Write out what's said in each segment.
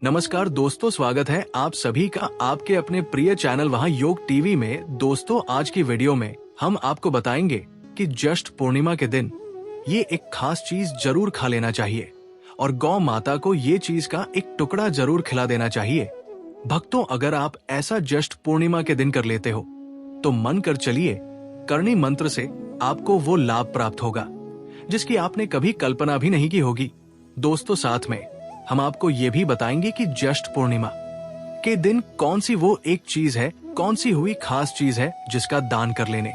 नमस्कार दोस्तों, स्वागत है आप सभी का आपके अपने प्रिय चैनल वहां योग टीवी में। दोस्तों, आज की वीडियो में हम आपको बताएंगे कि ज्येष्ठ पूर्णिमा के दिन ये एक खास चीज जरूर खा लेना चाहिए और गौ माता को ये चीज का एक टुकड़ा जरूर खिला देना चाहिए। भक्तों, अगर आप ऐसा ज्येष्ठ पूर्णिमा के दिन कर लेते हो तो मन कर चलिए, करणी मंत्र से आपको वो लाभ प्राप्त होगा जिसकी आपने कभी कल्पना भी नहीं की होगी। दोस्तों, साथ में हम आपको ये भी बताएंगे कि ज्येष्ठ पूर्णिमा के दिन कौन सी वो एक चीज है, कौन सी हुई खास चीज है जिसका दान कर लेने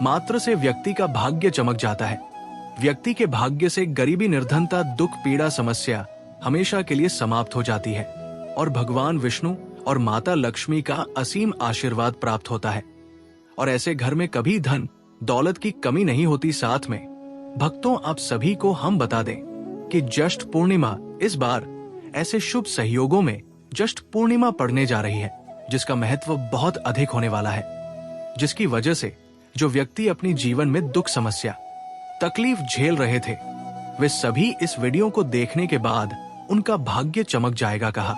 मात्र से व्यक्ति का भाग्य चमक जाता है। व्यक्ति के भाग्य से गरीबी, निर्धनता, दुख, पीड़ा, समस्या हमेशा के लिए समाप्त हो जाती है और भगवान विष्णु और माता लक्ष्मी का असीम आशीर्वाद प्राप्त होता है और ऐसे घर में कभी धन दौलत की कमी नहीं होती। साथ में भक्तों, आप सभी को हम बता दें कि ज्येष्ठ पूर्णिमा इस बार ऐसे शुभ सहयोगों में ज्येष्ठ पूर्णिमा पड़ने जा रही है जिसका महत्व बहुत अधिक होने वाला है, जिसकी वजह से जो व्यक्ति अपनी जीवन में दुख, समस्या, तकलीफ झेल रहे थे वे सभी इस वीडियो को देखने के बाद उनका भाग्य चमक जाएगा। कहा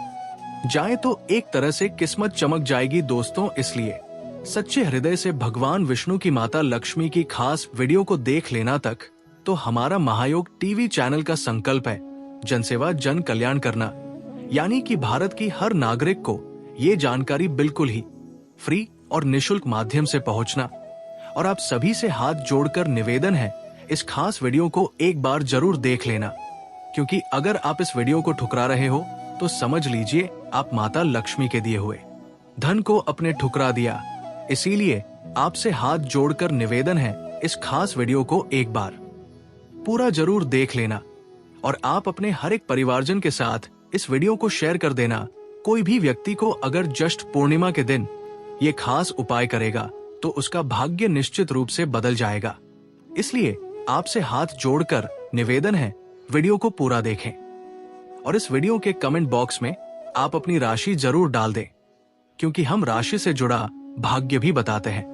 जाए तो एक तरह से किस्मत चमक जाएगी। दोस्तों, इसलिए सच्चे हृदय से भगवान विष्णु की माता लक्ष्मी की खास वीडियो को देख लेना तक तो हमारा महायोग टीवी चैनल का संकल्प है जनसेवा, जन कल्याण करना, यानी कि भारत की हर नागरिक को ये जानकारी बिल्कुल ही फ्री और निशुल्क माध्यम से पहुंचना। और आप सभी से हाथ जोड़कर निवेदन है, इस खास वीडियो को एक बार जरूर देख लेना, क्योंकि अगर आप इस वीडियो को ठुकरा रहे हो तो समझ लीजिए आप माता लक्ष्मी के दिए हुए धन को अपने ठुकरा दिया। इसीलिए आपसे हाथ जोड़कर निवेदन है, इस खास वीडियो को एक बार पूरा जरूर देख लेना और आप अपने हर एक परिवारजन के साथ इस वीडियो को शेयर कर देना। कोई भी व्यक्ति को अगर ज्येष्ठ पूर्णिमा के दिन ये खास उपाय करेगा तो उसका भाग्य निश्चित रूप से बदल जाएगा। इसलिए आपसे हाथ जोड़कर निवेदन है, वीडियो को पूरा देखें और इस वीडियो के कमेंट बॉक्स में आप अपनी राशि जरूर डाल दें, क्योंकि हम राशि से जुड़ा भाग्य भी बताते हैं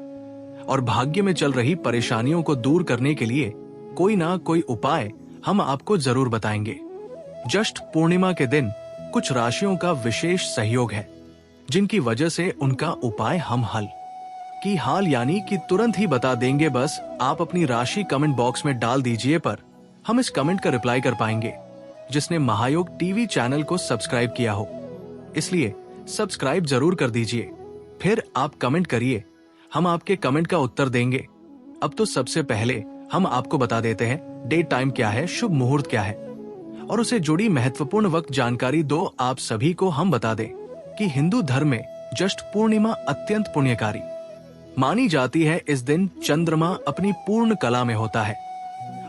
और भाग्य में चल रही परेशानियों को दूर करने के लिए कोई ना कोई उपाय हम आपको जरूर बताएंगे। ज्येष्ठ पूर्णिमा के दिन कुछ राशियों का विशेष सहयोग है जिनकी वजह से उनका उपाय हम हल की हाल यानी कि तुरंत ही बता देंगे। बस आप अपनी राशि कमेंट बॉक्स में डाल दीजिए, पर हम इस कमेंट का रिप्लाई कर पाएंगे जिसने महायोग टीवी चैनल को सब्सक्राइब किया हो। इसलिए सब्सक्राइब जरूर कर दीजिए, फिर आप कमेंट करिए, हम आपके कमेंट का उत्तर देंगे। अब तो सबसे पहले हम आपको बता देते हैं डेट टाइम क्या है, शुभ मुहूर्त क्या है और उसे जुड़ी महत्वपूर्ण वक्त जानकारी। दो आप सभी को हम बता दें कि हिंदू धर्म में ज्येष्ठ पूर्णिमा अत्यंत पुण्यकारी मानी जाती है। इस दिन चंद्रमा अपनी पूर्ण कला में होता है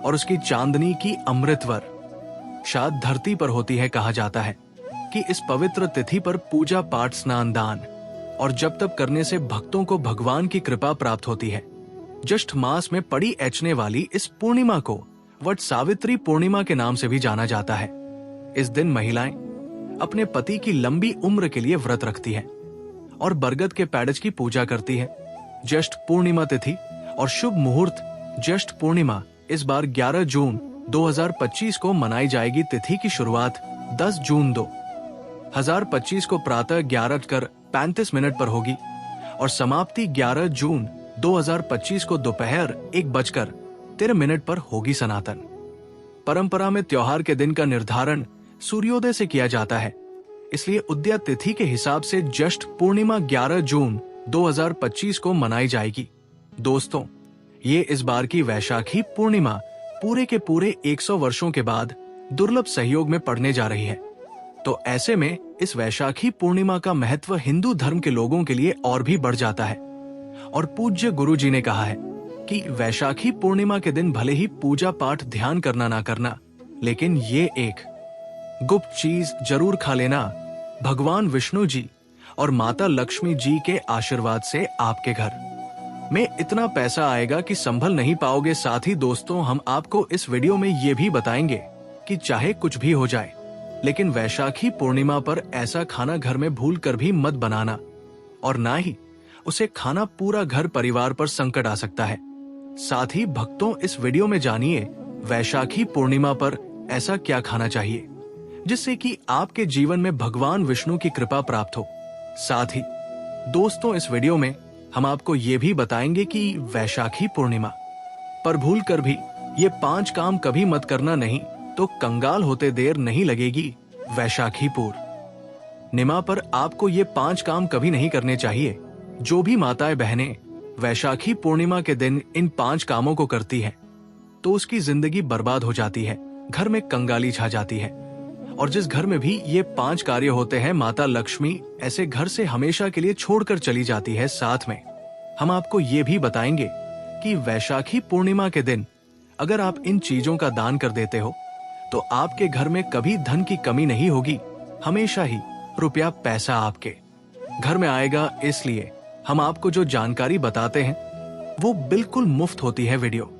और उसकी चांदनी की अमृतवर शायद धरती पर होती है। कहा जाता है कि इस पवित्र तिथि पर पूजा पाठ, स्नान, दान और जप तप करने से भक्तों को भगवान की कृपा प्राप्त होती है। ज्येष्ठ मास में पड़ी एचने वाली इस पूर्णिमा को वट सावित्री पूर्णिमा के नाम से भी जाना जाता है। इस दिन महिलाएं अपने पति की लंबी उम्र के लिए व्रत रखती हैं और बरगद के पेड़ज की पूजा करती हैं। ज्येष्ठ पूर्णिमा तिथि और शुभ मुहूर्त। ज्येष्ठ पूर्णिमा इस बार 11 जून 2025 को मनाई जाएगी। तिथि की शुरुआत 10 जून 2025 को प्रातः 11:35 पर होगी और समाप्ति 11 जून 2025 को दोपहर 1:13 पर होगी। सनातन परंपरा में त्योहार के दिन का निर्धारण सूर्योदय से किया जाता है, इसलिए उदया तिथि के हिसाब से ज्येष्ठ पूर्णिमा 11 जून 2025 को मनाई जाएगी। दोस्तों, ये इस बार की वैशाखी पूर्णिमा पूरे के पूरे 100 वर्षों के बाद दुर्लभ सहयोग में पड़ने जा रही है। तो ऐसे में इस वैशाखी पूर्णिमा का महत्व हिंदू धर्म के लोगों के लिए और भी बढ़ जाता है और पूज्य गुरु जी ने कहा है कि वैशाखी पूर्णिमा के दिन भले ही पूजा पाठ, ध्यान करना ना करना, लेकिन ये एक गुप्त चीज जरूर खा लेना। भगवान विष्णु जी और माता लक्ष्मी जी के आशीर्वाद से आपके घर में इतना पैसा आएगा कि संभल नहीं पाओगे। साथ ही दोस्तों, हम आपको इस वीडियो में ये भी बताएंगे कि चाहे कुछ भी हो जाए, लेकिन वैशाखी पूर्णिमा पर ऐसा खाना घर में भूल कर भी मत बनाना और ना ही उसे खाना पूरा घर परिवार पर संकट आ सकता है। साथ ही भक्तों, इस वीडियो में जानिए वैशाखी पूर्णिमा पर ऐसा क्या खाना चाहिए जिससे कि आपके जीवन में भगवान विष्णु की कृपा प्राप्त हो। साथ ही दोस्तों, इस वीडियो में हम आपको ये भी बताएंगे कि वैशाखी पूर्णिमा पर भूल कर भी ये 5 काम कभी मत करना, नहीं तो कंगाल होते देर नहीं लगेगी। वैशाखी पूर्णिमा पर आपको ये 5 काम कभी नहीं करने चाहिए। जो भी माताएं बहनें वैशाखी पूर्णिमा के दिन इन 5 कामों को करती हैं, तो उसकी जिंदगी बर्बाद हो जाती है, घर में कंगाली छा जाती है। और जिस घर में भी ये 5 कार्य होते हैं, माता लक्ष्मी ऐसे घर से हमेशा के लिए छोड़कर चली जाती है। साथ में हम आपको ये भी बताएंगे कि वैशाखी पूर्णिमा के दिन अगर आप इन चीजों का दान कर देते हो तो आपके घर में कभी धन की कमी नहीं होगी, हमेशा ही रुपया पैसा आपके घर में आएगा। इसलिए हम आपको जो जानकारी बताते हैं वो बिल्कुल मुफ्त होती है। वीडियो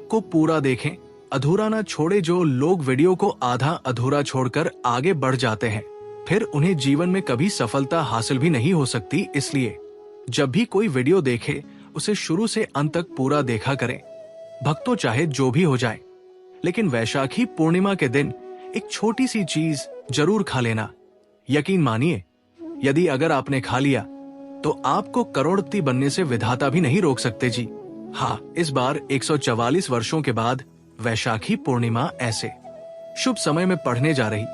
को पूरा देखें, अधूरा ना छोड़े। जो लोग वीडियो को आधा अधूरा छोड़कर आगे बढ़ जाते हैं, फिर उन्हें जीवन में कभी सफलता हासिल भी नहीं हो सकती। इसलिए जब भी कोई वीडियो देखे उसे शुरू से अंत तक पूरा देखा करें। भक्तों, चाहे जो भी हो जाए, लेकिन वैशाखी पूर्णिमा के दिन एक छोटी सी चीज जरूर खा लेना। यकीन मानिए, यदि अगर आपने खा लिया तो आपको करोड़पति बनने से विधाता भी नहीं रोक सकते जी। हाँ, इस बार 144 वर्षों के बाद वैशाखी पूर्णिमा ऐसे शुभ समय में पढ़ने जा रही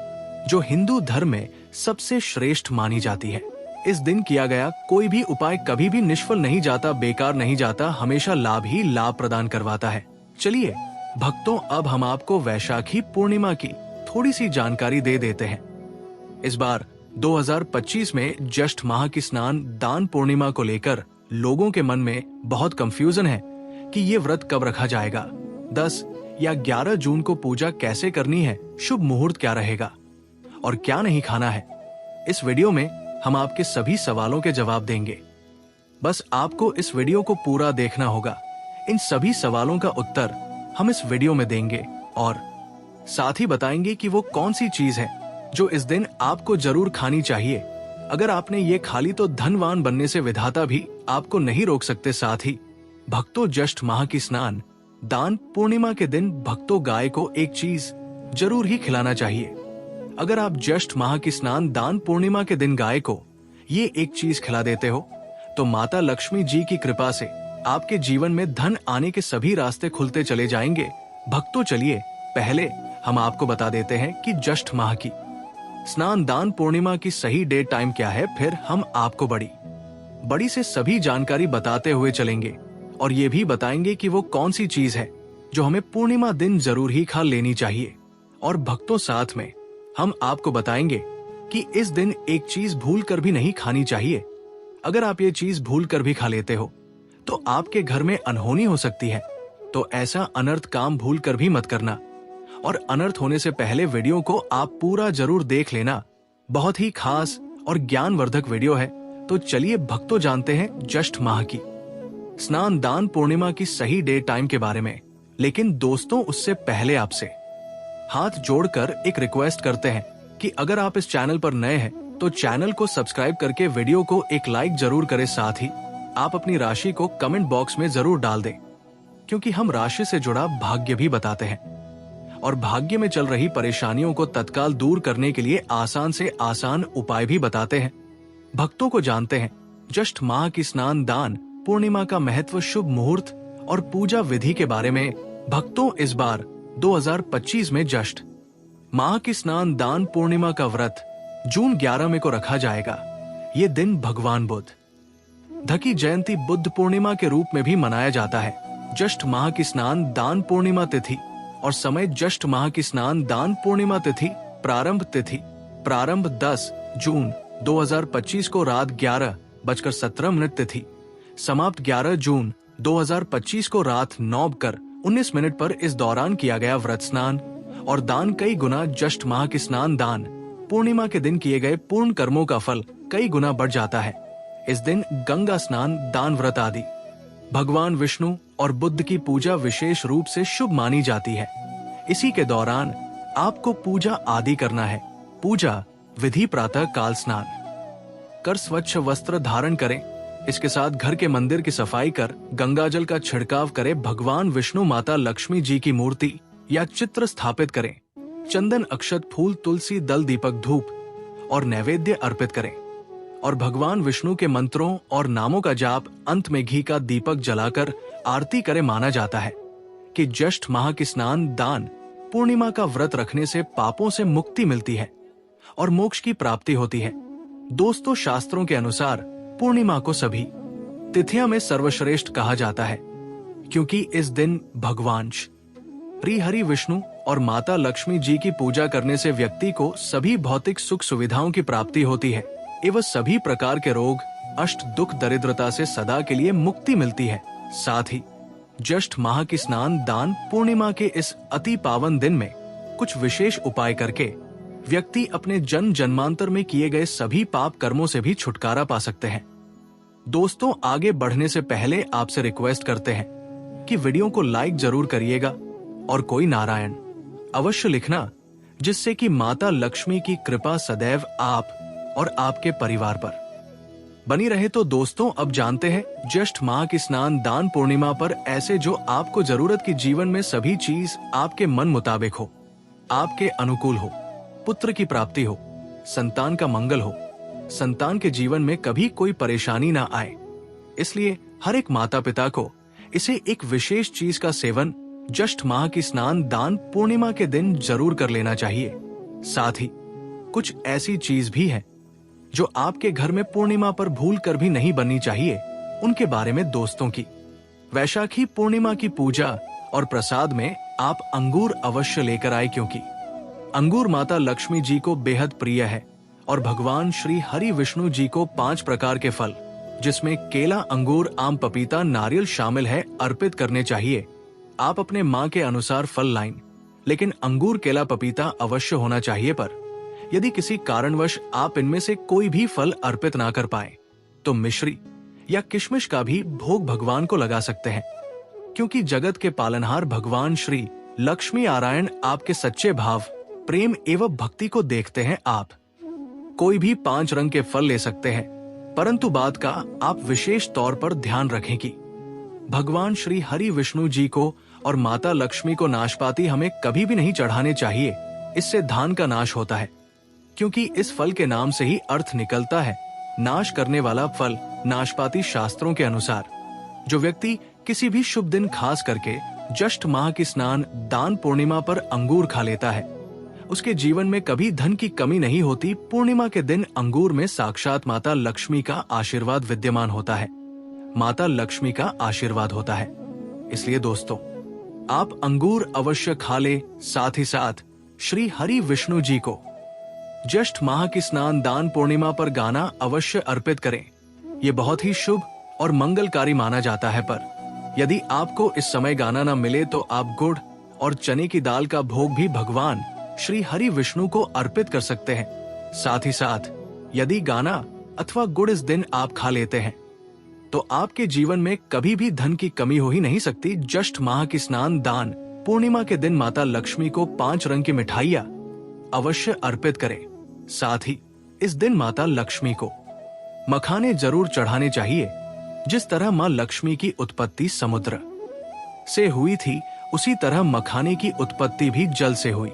जो हिंदू धर्म में सबसे श्रेष्ठ मानी जाती है। इस दिन किया गया कोई भी उपाय कभी भी निष्फल नहीं जाता, बेकार नहीं जाता, हमेशा लाभ ही लाभ प्रदान करवाता है। चलिए भक्तों, अब हम आपको वैशाखी पूर्णिमा की थोड़ी सी जानकारी दे देते हैं। इस बार 2025 में ज्येष्ठ माह की स्नान दान पूर्णिमा को लेकर लोगों के मन में बहुत कंफ्यूजन है कि ये व्रत कब रखा जाएगा, 10 या 11 जून को पूजा कैसे करनी है, शुभ मुहूर्त क्या रहेगा और क्या नहीं खाना है। इस वीडियो में हम आपके सभी सवालों के जवाब देंगे। बस आपको इस वीडियो को पूरा देखना होगा। इन सभी सवालों का उत्तर हम इस वीडियो में देंगे और साथ ही बताएंगे कि वो कौन सी चीज है जो इस दिन आपको जरूर खानी चाहिए। अगर आपने ये खा ली तो धनवान बनने से विधाता भी आपको नहीं रोक सकते। साथ ही भक्तों, ज्येष्ठ माह की स्नान दान पूर्णिमा के दिन भक्तों गाय को एक चीज जरूर ही खिलाना चाहिए। अगर आप ज्येष्ठ माह की स्नान दान पूर्णिमा के दिन गाय को ये एक चीज खिला देते हो तो माता लक्ष्मी जी की कृपा से आपके जीवन में धन आने के सभी रास्ते खुलते चले जाएंगे। भक्तों, चलिए पहले हम आपको बता देते हैं कि ज्येष्ठ माह की स्नान दान पूर्णिमा की सही डेट टाइम क्या है, फिर हम आपको बड़ी से सभी जानकारी बताते हुए चलेंगे और ये भी बताएंगे कि वो कौन सी चीज है जो हमें पूर्णिमा दिन जरूर ही खा लेनी चाहिए। और भक्तों, साथ में हम आपको बताएंगे कि इस दिन एक चीज भूल कर भी नहीं खानी चाहिए। अगर आप ये चीज भूल कर भी खा लेते हो तो आपके घर में अनहोनी हो सकती है, तो ऐसा अनर्थ काम भूल कर भी मत करना। और अनर्थ होने से पहले वीडियो को आप पूरा जरूर देख लेना। बहुत ही खास और ज्ञानवर्धक वीडियो है। तो चलिए भक्तों, जानते हैं ज्येष्ठ माह की स्नान दान पूर्णिमा की सही डेट टाइम के बारे में। लेकिन दोस्तों, उससे पहले आपसे हाथ जोड़कर एक रिक्वेस्ट करते हैं कि अगर आप इस चैनल पर नए हैं तो चैनल को सब्सक्राइब करके वीडियो को एक लाइक जरूर करें। साथ ही आप अपनी राशि को कमेंट बॉक्स में जरूर डाल दें, क्योंकि हम राशि से जुड़ा भाग्य भी बताते हैं और भाग्य में चल रही परेशानियों को तत्काल दूर करने के लिए आसान से आसान उपाय भी बताते हैं। भक्तों को जानते हैं ज्येष्ठ माह की स्नान दान पूर्णिमा का महत्व, शुभ मुहूर्त और पूजा विधि के बारे में। भक्तों, इस बार 2025 में ज्येष्ठ माह की स्नान दान पूर्णिमा का व्रत जून 11 में को रखा जाएगा। ये दिन भगवान बुद्ध की जयंती बुद्ध पूर्णिमा के रूप में भी मनाया जाता है। ज्येष्ठ माह की स्नान दान पूर्णिमा तिथि और समय ज्येष्ठ माह की स्नान दान पूर्णिमा तिथि प्रारंभ 10 जून 2025 को रात 11:17 तिथि, समाप्त 11 जून 2025 को रात 9:19 पर। इस दौरान किया गया व्रत स्नान और दान कई गुना ज्येष्ठ माह की स्नान दान पूर्णिमा के दिन किए गए पूर्ण कर्मों का फल कई गुना बढ़ जाता है। इस दिन गंगा स्नान, दान व्रत आदि भगवान विष्णु और बुद्ध की पूजा विशेष रूप से शुभ मानी जाती है। इसी के दौरान आपको पूजा आदि करना है। पूजा विधि: प्रातः काल स्नान कर स्वच्छ वस्त्र धारण करें। इसके साथ घर के मंदिर की सफाई कर गंगाजल का छिड़काव करें। भगवान विष्णु, माता लक्ष्मी जी की मूर्ति या चित्र स्थापित करें। चंदन, अक्षत, फूल, तुलसी दल, दीपक, धूप और नैवेद्य अर्पित करें और भगवान विष्णु के मंत्रों और नामों का जाप, अंत में घी का दीपक जलाकर आरती करें। माना जाता है कि ज्येष्ठ माह की स्नान दान पूर्णिमा का व्रत रखने से पापों से मुक्ति मिलती है और मोक्ष की प्राप्ति होती है। दोस्तों, शास्त्रों के अनुसार पूर्णिमा को सभी तिथियों में सर्वश्रेष्ठ कहा जाता है, क्योंकि इस दिन भगवान श्री हरि विष्णु और माता लक्ष्मी जी की पूजा करने से व्यक्ति को सभी भौतिक सुख सुविधाओं की प्राप्ति होती है एवं सभी प्रकार के रोग, अष्ट, दुख, दरिद्रता से सदा के लिए मुक्ति मिलती है। साथ ही ज्येष्ठ माह की स्नान दान पूर्णिमा के इस अति पावन दिन में कुछ विशेष उपाय करके व्यक्ति अपने जन्म जन्मांतर में किए गए सभी पाप कर्मों से भी छुटकारा पा सकते हैं। दोस्तों, आगे बढ़ने से पहले आपसे रिक्वेस्ट करते हैं कि वीडियो को लाइक जरूर करिएगा और कोई नारायण अवश्य लिखना, जिससे कि माता लक्ष्मी की कृपा सदैव आप और आपके परिवार पर बनी रहे। तो दोस्तों, अब जानते हैं ज्येष्ठ माह की स्नान दान पूर्णिमा पर ऐसे जो आपको जरूरत की जीवन में सभी चीज आपके मन मुताबिक हो, आपके अनुकूल हो, पुत्र की प्राप्ति हो, संतान का मंगल हो, संतान के जीवन में कभी कोई परेशानी ना आए। इसलिए हर एक माता पिता को इसे एक विशेष चीज का सेवन ज्येष्ठ माह की स्नान दान पूर्णिमा के दिन जरूर कर लेना चाहिए। साथ ही कुछ ऐसी चीज भी है जो आपके घर में पूर्णिमा पर भूल कर भी नहीं बननी चाहिए। उनके बारे में दोस्तों की वैशाखी पूर्णिमा की पूजा और प्रसाद में आप अंगूर अवश्य लेकर आए, क्योंकि अंगूर माता लक्ष्मी जी को बेहद प्रिय है और भगवान श्री हरि विष्णु जी को 5 प्रकार के फल, जिसमें केला, अंगूर, आम, पपीता, नारियल शामिल है, अर्पित करने चाहिए। आप अपने माँ के अनुसार फल लाएं, लेकिन अंगूर, केला, पपीता अवश्य होना चाहिए। पर यदि किसी कारणवश आप इनमें से कोई भी फल अर्पित ना कर पाए तो मिश्री या किशमिश का भी भोग भगवान को लगा सकते हैं, क्योंकि जगत के पालनहार भगवान श्री लक्ष्मी नारायण आपके सच्चे भाव, प्रेम एवं भक्ति को देखते हैं। आप कोई भी 5 रंग के फल ले सकते हैं, परंतु बात का आप विशेष तौर पर ध्यान रखें कि भगवान श्री हरि विष्णु जी को और माता लक्ष्मी को नाशपाती हमें कभी भी नहीं चढ़ाने चाहिए। इससे धान का नाश होता है, क्योंकि इस फल के नाम से ही अर्थ निकलता है नाश करने वाला फल। नाशपाती शास्त्रों के अनुसार जो व्यक्ति किसी भी शुभ दिन खास करके ज्येष्ठ माह की स्नान दान पूर्णिमा पर अंगूर खा लेता है, उसके जीवन में कभी धन की कमी नहीं होती। पूर्णिमा के दिन अंगूर में साक्षात माता लक्ष्मी का आशीर्वाद विद्यमान होता है, माता लक्ष्मी का आशीर्वाद होता है। इसलिए दोस्तों, आप अंगूर अवश्य खा ले। साथ ही साथ श्री हरि विष्णु जी को ज्येष्ठ माह की स्नान दान पूर्णिमा पर गाना अवश्य अर्पित करें। ये बहुत ही शुभ और मंगलकारी माना जाता है। पर यदि आपको इस समय गाना न मिले तो आप गुड़ और चने की दाल का भोग भी भगवान श्री हरि विष्णु को अर्पित कर सकते हैं। साथ ही साथ यदि गाना अथवा गुड़ इस दिन आप खा लेते हैं तो आपके जीवन में कभी भी धन की कमी हो ही नहीं सकती। ज्येष्ठ माह की स्नान दान पूर्णिमा के दिन माता लक्ष्मी को 5 रंग की मिठाइयां अवश्य अर्पित करें। साथ ही इस दिन माता लक्ष्मी को मखाने जरूर चढ़ाने चाहिए। जिस तरह माँ लक्ष्मी की उत्पत्ति समुद्र से हुई थी, उसी तरह मखाने की उत्पत्ति भी जल से हुई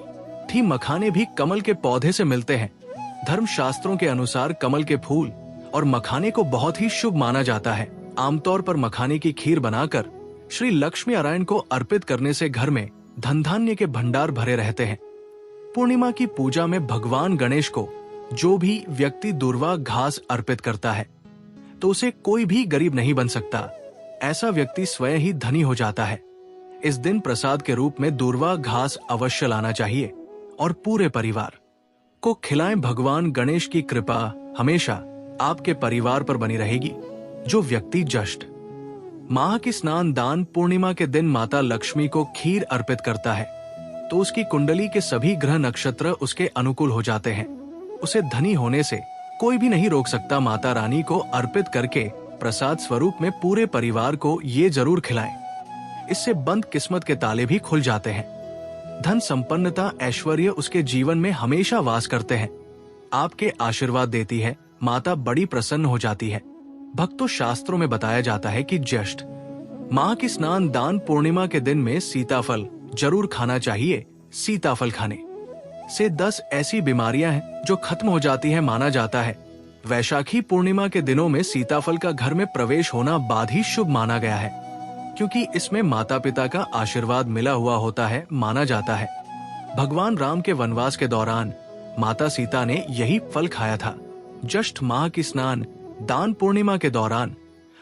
थी। मखाने भी कमल के पौधे से मिलते हैं। धर्मशास्त्रों के अनुसार कमल के फूल और मखाने को बहुत ही शुभ माना जाता है। आमतौर पर मखाने की खीर बनाकर श्री लक्ष्मी नारायण को अर्पित करने से घर में धन धान्य के भंडार भरे रहते हैं। पूर्णिमा की पूजा में भगवान गणेश को जो भी व्यक्ति दूर्वा घास अर्पित करता है तो उसे कोई भी गरीब नहीं बन सकता। ऐसा व्यक्ति स्वयं ही धनी हो जाता है। इस दिन प्रसाद के रूप में दूर्वा घास अवश्य लाना चाहिए और पूरे परिवार को खिलाएं। भगवान गणेश की कृपा हमेशा आपके परिवार पर बनी रहेगी। जो व्यक्ति ज्येष्ठ माह की स्नान दान पूर्णिमा के दिन माता लक्ष्मी को खीर अर्पित करता है तो उसकी कुंडली के सभी ग्रह नक्षत्र उसके अनुकूल हो जाते हैं। उसे धनी होने से कोई भी नहीं रोक सकता। माता रानी को अर्पित करके प्रसाद स्वरूप में पूरे परिवार को ये जरूर खिलाएं। इससे बंद किस्मत के ताले भी खुल जाते हैं। धन संपन्नता ऐश्वर्य उसके जीवन में हमेशा वास करते हैं। आपके आशीर्वाद देती है माता, बड़ी प्रसन्न हो जाती है। भक्तों, शास्त्रों में बताया जाता है कि ज्येष्ठ माह की स्नान दान पूर्णिमा के दिन में सीताफल जरूर खाना चाहिए। सीताफल खाने से 10 ऐसी बीमारियां हैं जो खत्म हो जाती है माना जाता है। वैशाखी पूर्णिमा के दिनों में सीताफल का घर में प्रवेश होना बाद ही शुभ माना गया है, क्योंकि इसमें माता पिता का आशीर्वाद मिला हुआ होता है माना जाता है। भगवान राम के वनवास के दौरान माता सीता ने यही फल खाया था। ज्येष्ठ माह की स्नान दान पूर्णिमा के दौरान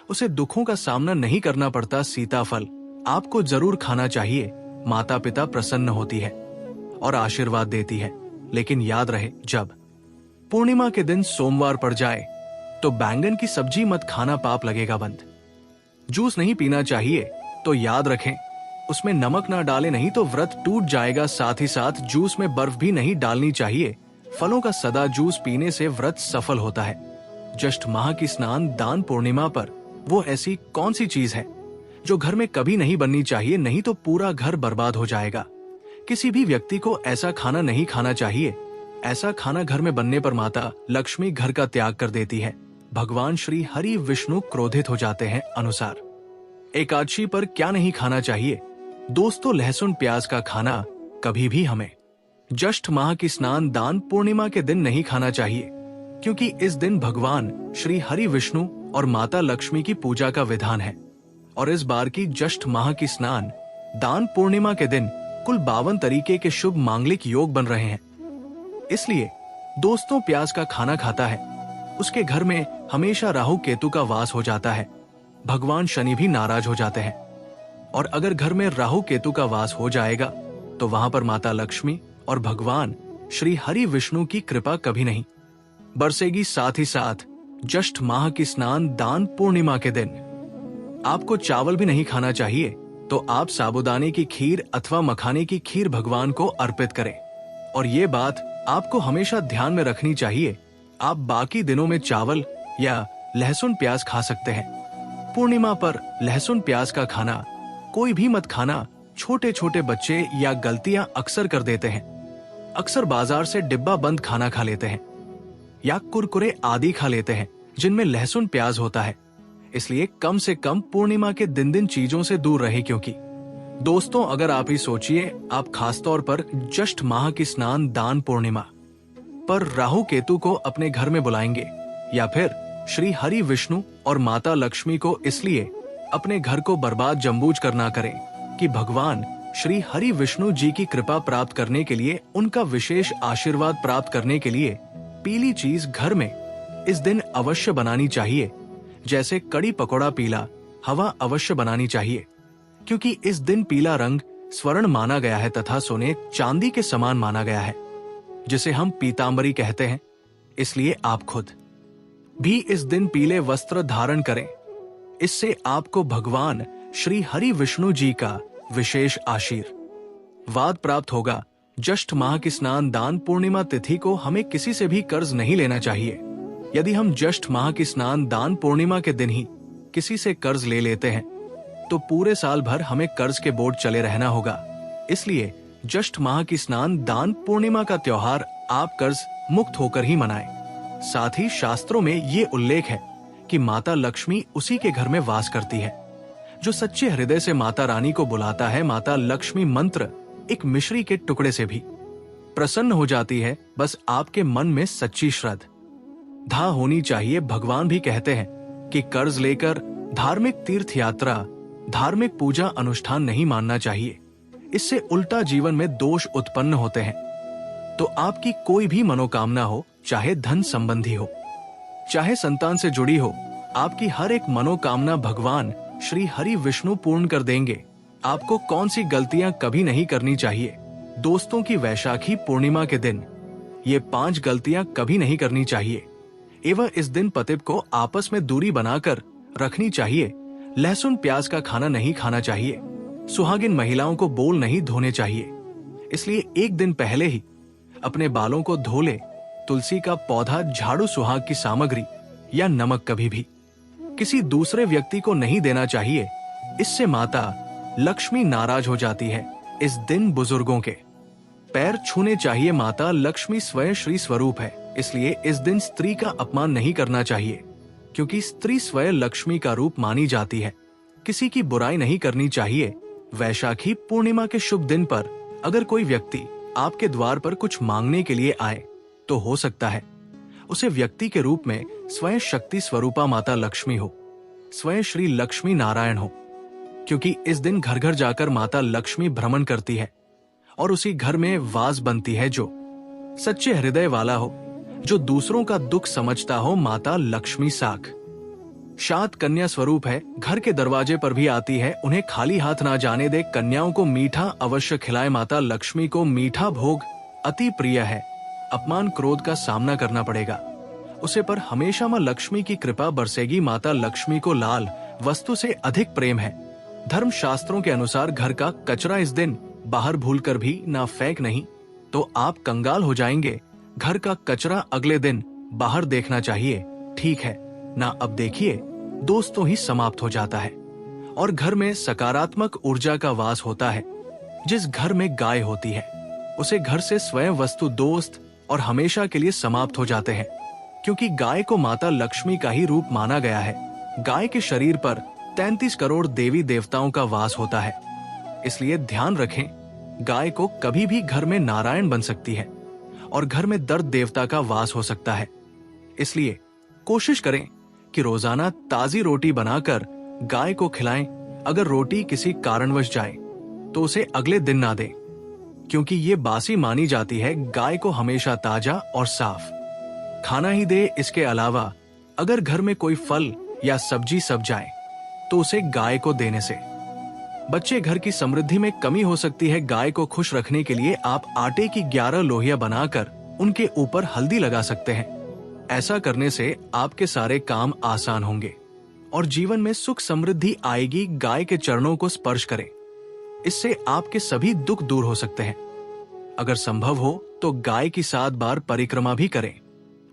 उसे दुखों का सामना नहीं करना पड़ता। सीताफल आपको जरूर खाना चाहिए। माता पिता प्रसन्न होती है और आशीर्वाद देती है। लेकिन याद रहे, जब पूर्णिमा के दिन सोमवार पड़ जाए तो बैंगन की सब्जी मत खाना, पाप लगेगा बंद। जूस नहीं पीना चाहिए तो याद रखें उसमें नमक ना डालें, नहीं तो व्रत टूट जाएगा। साथ ही साथ जूस में बर्फ भी नहीं डालनी चाहिए। फलों का सदा जूस पीने से व्रत सफल होता है। ज्येष्ठ माह की स्नान दान पूर्णिमा पर वो ऐसी कौन सी चीज है जो घर में कभी नहीं बननी चाहिए, नहीं तो पूरा घर बर्बाद हो जाएगा। किसी भी व्यक्ति को ऐसा खाना नहीं खाना चाहिए। ऐसा खाना घर में बनने पर माता लक्ष्मी घर का त्याग कर देती है। भगवान श्री हरि विष्णु क्रोधित हो जाते हैं। अनुसार एकादशी पर क्या नहीं खाना चाहिए? दोस्तों, लहसुन प्याज का खाना कभी भी हमें ज्येष्ठ माह की स्नान दान पूर्णिमा के दिन नहीं खाना चाहिए, क्योंकि इस दिन भगवान श्री हरि विष्णु और माता लक्ष्मी की पूजा का विधान है। और इस बार की ज्येष्ठ माह की स्नान दान पूर्णिमा के दिन कुल 52 तरीके के शुभ मांगलिक योग बन रहे हैं। इसलिए दोस्तों, प्याज का खाना खाता है उसके घर में हमेशा राहु केतु का वास हो जाता है। भगवान शनि भी नाराज हो जाते हैं। और अगर घर में राहु केतु का वास हो जाएगा तो वहां पर माता लक्ष्मी और भगवान श्री हरि विष्णु की कृपा कभी नहीं बरसेगी। साथ ही साथ ज्येष्ठ माह की स्नान दान पूर्णिमा के दिन आपको चावल भी नहीं खाना चाहिए। तो आप साबूदाने की खीर अथवा मखाने की खीर भगवान को अर्पित करें। और ये बात आपको हमेशा ध्यान में रखनी चाहिए। आप बाकी दिनों में चावल या लहसुन प्याज खा सकते हैं। पूर्णिमा पर लहसुन प्याज का खाना कोई भी मत खाना। छोटे छोटे बच्चे या गलतियां अक्सर कर देते हैं। अक्सर बाजार से डिब्बा बंद खाना खा लेते हैं या कुरकुरे आदि खा लेते हैं जिनमें लहसुन प्याज होता है। इसलिए कम से कम पूर्णिमा के दिन चीजों से दूर रहे। क्योंकि दोस्तों, अगर आप ही सोचिए, आप खासतौर पर ज्येष्ठ माह की स्नान दान पूर्णिमा पर राहु केतु को अपने घर में बुलाएंगे या फिर श्री हरि विष्णु और माता लक्ष्मी को इसलिए अपने घर को बर्बाद जम्बूज करना करें कि भगवान श्री हरि विष्णु जी की कृपा प्राप्त करने के लिए, उनका विशेष आशीर्वाद प्राप्त करने के लिए पीली चीज घर में इस दिन अवश्य बनानी चाहिए। जैसे कड़ी पकौड़ा पीला, हवा अवश्य बनानी चाहिए, क्योंकि इस दिन पीला रंग स्वर्ण माना गया है तथा सोने चांदी के समान माना गया है, जिसे हम पीतांबरी कहते हैं। इसलिए आप खुद भी इस दिन पीले वस्त्र धारण करें। इससे आपको भगवान श्री हरि विष्णु जी का विशेष आशीर्वाद प्राप्त होगा। ज्येष्ठ माह की स्नान दान पूर्णिमा तिथि को हमें किसी से भी कर्ज नहीं लेना चाहिए। यदि हम ज्येष्ठ माह की स्नान दान पूर्णिमा के दिन ही किसी से कर्ज ले लेते हैं तो पूरे साल भर हमें कर्ज के बोझ चले रहना होगा। इसलिए ज्येष्ठ माह की स्नान दान पूर्णिमा का त्योहार आप कर्ज मुक्त होकर ही मनाएं। साथ ही शास्त्रों में ये उल्लेख है कि माता लक्ष्मी उसी के घर में वास करती है जो सच्चे हृदय से माता रानी को बुलाता है। माता लक्ष्मी मंत्र एक मिश्री के टुकड़े से भी प्रसन्न हो जाती है। बस आपके मन में सच्ची श्रद्धा होनी चाहिए। भगवान भी कहते हैं कि कर्ज लेकर धार्मिक तीर्थ यात्रा, धार्मिक पूजा अनुष्ठान नहीं मानना चाहिए। इससे उल्टा जीवन में दोष उत्पन्न होते हैं। तो आपकी कोई भी मनोकामना हो, चाहे धन संबंधी हो, चाहे संतान से जुड़ी हो, आपकी हर एक मनोकामना भगवान श्री हरि विष्णु पूर्ण कर देंगे। आपको कौन सी गलतियां कभी नहीं करनी चाहिए? दोस्तों, की वैशाखी पूर्णिमा के दिन ये 5 गलतियां कभी नहीं करनी चाहिए। एवं इस दिन पति को आपस में दूरी बनाकर रखनी चाहिए। लहसुन प्याज का खाना नहीं खाना चाहिए। सुहागिन महिलाओं को बोल नहीं धोने चाहिए। इसलिए एक दिन पहले ही अपने बालों को धो ले। तुलसी का पौधा, झाड़ू, सुहाग की सामग्री या नमक कभी भी किसी दूसरे व्यक्ति को नहीं देना चाहिए। इससे माता लक्ष्मी नाराज हो जाती है। इस दिन बुजुर्गों के पैर छूने चाहिए। माता लक्ष्मी स्वयं श्री स्वरूप है, इसलिए इस दिन स्त्री का अपमान नहीं करना चाहिए, क्योंकि स्त्री स्वयं लक्ष्मी का रूप मानी जाती है। किसी की बुराई नहीं करनी चाहिए। वैशाखी पूर्णिमा के शुभ दिन पर अगर कोई व्यक्ति आपके द्वार पर कुछ मांगने के लिए आए तो हो सकता है उसे व्यक्ति के रूप में स्वयं शक्ति स्वरूपा माता लक्ष्मी हो, स्वयं श्री लक्ष्मी नारायण हो, क्योंकि इस दिन घर घर जाकर माता लक्ष्मी भ्रमण करती है और उसी घर में वास बनती है जो सच्चे हृदय वाला हो, जो दूसरों का दुख समझता हो। माता लक्ष्मी साख शात कन्या स्वरूप है, घर के दरवाजे पर भी आती है, उन्हें खाली हाथ ना जाने दे, कन्याओं को मीठा अवश्य खिलाए। माता लक्ष्मी को मीठा भोग अति प्रिय है, अपमान क्रोध का सामना करना पड़ेगा उसे, पर हमेशा मां लक्ष्मी की कृपा बरसेगी। माता लक्ष्मी को लाल वस्तु से अधिक प्रेम है। धर्म शास्त्रों के अनुसार घर का कचरा इस दिन बाहर भूलकर भी ना फेंक, नहीं तो आप कंगाल हो जाएंगे। घर का कचरा अगले दिन बाहर देखना चाहिए, ठीक है ना? अब देखिए, दोस्तों ही समाप्त हो जाता है और घर में सकारात्मक ऊर्जा का वास होता है। जिस घर में गाय होती है उसे घर से स्वयं वस्तु दोस्त और हमेशा के लिए समाप्त हो जाते हैं, क्योंकि गाय को माता लक्ष्मी का ही रूप माना गया है। गाय के शरीर पर 33 करोड़ देवी देवताओं का वास होता है, इसलिए ध्यान रखें, गाय को कभी भी घर में नारायण बन सकती है और घर में दर्द देवता का वास हो सकता है। इसलिए कोशिश करें कि रोजाना ताजी रोटी बनाकर गाय को खिलाएं। अगर रोटी किसी कारणवश जाए तो उसे अगले दिन ना दें, क्योंकि ये बासी मानी जाती है। गाय को हमेशा ताजा और साफ खाना ही दे। इसके अलावा अगर घर में कोई फल या सब्जी सब जाए तो उसे गाय को देने से बच्चे घर की समृद्धि में कमी हो सकती है। गाय को खुश रखने के लिए आप आटे की 11 लोहियां बनाकर उनके ऊपर हल्दी लगा सकते हैं। ऐसा करने से आपके सारे काम आसान होंगे और जीवन में सुख समृद्धि आएगी। गाय के चरणों को स्पर्श करें, इससे आपके सभी दुख दूर हो सकते हैं। अगर संभव हो तो गाय की 7 बार परिक्रमा भी करें।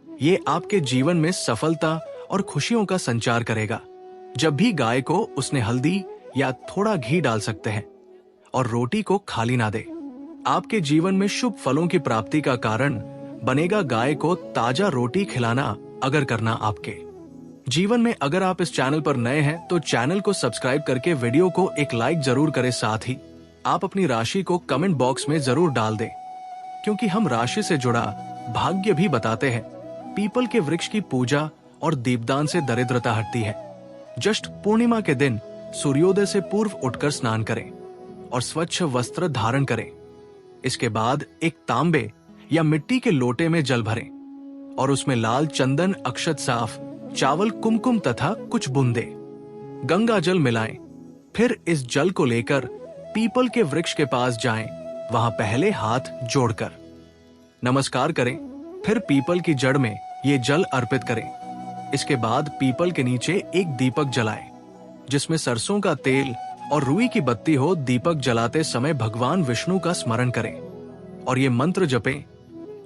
ये आपके जीवन में सफलता और खुशियों का संचार करेगा। जब भी गाय को उसने हल्दी या थोड़ा घी डाल सकते हैं और रोटी को खाली ना दे। आपके जीवन में शुभ फलों की प्राप्ति का कारण बनेगा गाय को ताजा रोटी खिलाना। अगर करना आपके जीवन में, अगर आप इस चैनल पर नए हैं तो चैनल को सब्सक्राइब करके वीडियो को एक लाइक जरूर करें। साथ ही आप अपनी राशि को कमेंट बॉक्स में जरूर डाल दें, क्योंकि हम राशि से जुड़ा भाग्य भी बताते हैं। पीपल के वृक्ष की पूजा और दीपदान से दरिद्रता हटती है। ज्येष्ठ पूर्णिमा के दिन सूर्योदय से पूर्व उठकर स्नान करें और स्वच्छ वस्त्र धारण करें। इसके बाद एक तांबे या मिट्टी के लोटे में जल भरें और उसमें लाल चंदन, अक्षत, साफ चावल, कुमकुम तथा कुछ बूंदे गंगा जल मिलाएं। फिर इस जल को लेकर पीपल के वृक्ष के पास जाएं। वहां पहले हाथ जोड़कर नमस्कार करें, फिर पीपल की जड़ में ये जल अर्पित करें। इसके बाद पीपल के नीचे एक दीपक जलाएं, जिसमें सरसों का तेल और रुई की बत्ती हो। दीपक जलाते समय भगवान विष्णु का स्मरण करें और ये मंत्र जपें,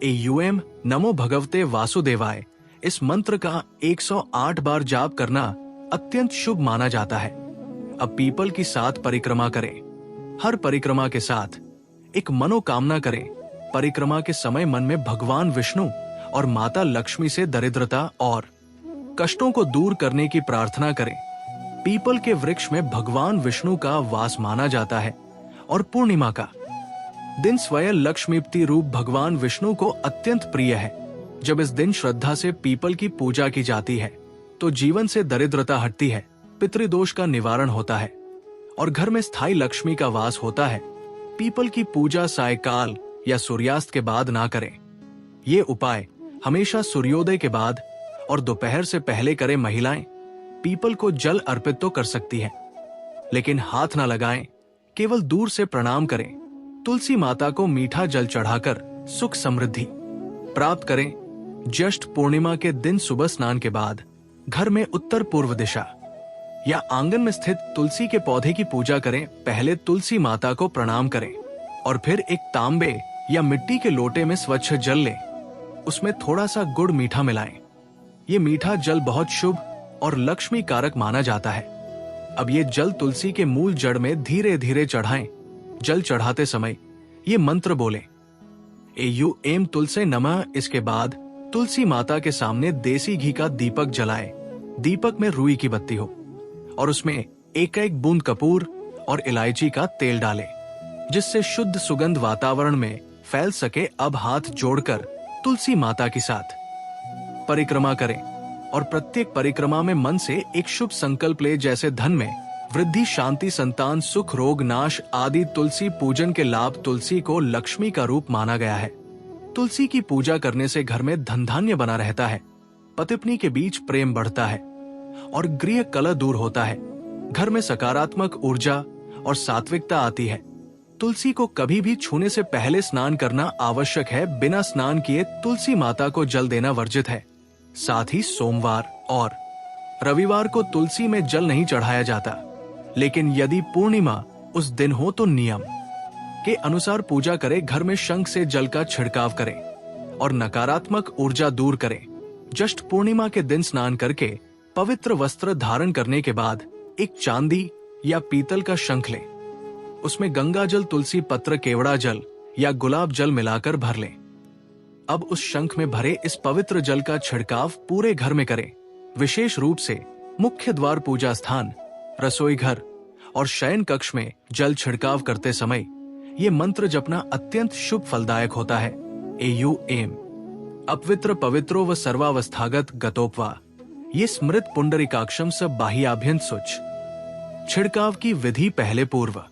एयूएम नमो भगवते वासुदेवाय। इस मंत्र का 108 बार जाप करना अत्यंत शुभ माना जाता है। अब पीपल की 7 परिक्रमा करें। हर परिक्रमा के साथ एक मनोकामना करें। परिक्रमा के समय मन में भगवान विष्णु और माता लक्ष्मी से दरिद्रता और कष्टों को दूर करने की प्रार्थना करें। पीपल के वृक्ष में भगवान विष्णु का वास माना जाता है और पूर्णिमा का दिन स्वयं लक्ष्मीपति रूप भगवान विष्णु को अत्यंत प्रिय है। जब इस दिन श्रद्धा से पीपल की पूजा की जाती है तो जीवन से दरिद्रता हटती है, पितृदोष का निवारण होता है और घर में स्थायी लक्ष्मी का वास होता है। पीपल की पूजा सायकाल या सूर्यास्त के बाद ना करें। ये उपाय हमेशा सूर्योदय के बाद और दोपहर से पहले करें। महिलाएं पीपल को जल अर्पित तो कर सकती है, लेकिन हाथ ना लगाएं, केवल दूर से प्रणाम करें। तुलसी माता को मीठा जल चढ़ाकर सुख समृद्धि प्राप्त करें। ज्येष्ठ पूर्णिमा के दिन सुबह स्नान के बाद घर में उत्तर पूर्व दिशा या आंगन में स्थित तुलसी के पौधे की पूजा करें। पहले तुलसी माता को प्रणाम करें और फिर एक तांबे या मिट्टी के लोटे में स्वच्छ जल लें। उसमें थोड़ा सा गुड़ मीठा मिलाएं। ये मीठा जल बहुत शुभ और लक्ष्मी कारक माना जाता है। अब ये जल तुलसी के मूल जड़ में धीरे धीरे चढ़ाएं। जल चढ़ाते समय ये मंत्र बोलें, एयूएम तुलसे नमः। इसके बाद तुलसी माता के सामने देसी घी का दीपक जलाएं। दीपक में रुई की बत्ती हो और उसमें एक एक बूंद कपूर और इलायची का तेल डालें, जिससे शुद्ध सुगंध वातावरण में फैल सके, अब हाथ जोड़कर तुलसी माता के साथ परिक्रमा करें और प्रत्येक परिक्रमा में मन से एक शुभ संकल्प ले, जैसे धन में वृद्धि, शांति, संतान, सुख, रोग नाश आदि। तुलसी पूजन के लाभ। तुलसी को लक्ष्मी का रूप माना गया है। तुलसी की पूजा करने से घर में धन धान्य बना रहता है, पति पत्नी के बीच प्रेम बढ़ता है और गृह कलह दूर होता है। घर में सकारात्मक ऊर्जा और सात्विकता आती है। तुलसी को कभी भी छूने से पहले स्नान करना आवश्यक है। बिना स्नान किए तुलसी माता को जल देना वर्जित है। साथ ही सोमवार और रविवार को तुलसी में जल नहीं चढ़ाया जाता, लेकिन यदि पूर्णिमा उस दिन हो तो नियम के अनुसार पूजा करें। घर में शंख से जल का छिड़काव करें और नकारात्मक ऊर्जा दूर करें। ज्येष्ठ पूर्णिमा के दिन स्नान करके पवित्र वस्त्र धारण करने के बाद एक चांदी या पीतल का शंख लें। उसमें गंगा जल, तुलसी पत्र, केवड़ा जल या गुलाब जल मिलाकर भर लें। अब उस शंख में भरे इस पवित्र जल का छिड़काव पूरे घर में करें। विशेष रूप से मुख्य द्वार, पूजा स्थान, रसोई घर और शयन कक्ष में जल छिड़काव करते समय ये मंत्र जपना अत्यंत शुभ फलदायक होता है। एम अपवित्र पवित्रो व सर्वावस्थागत गतोपवा, ये स्मृत पुंडरीकाक्षम स बाह्याभ्यंत सुच। छिड़काव की विधि। पहले पूर्व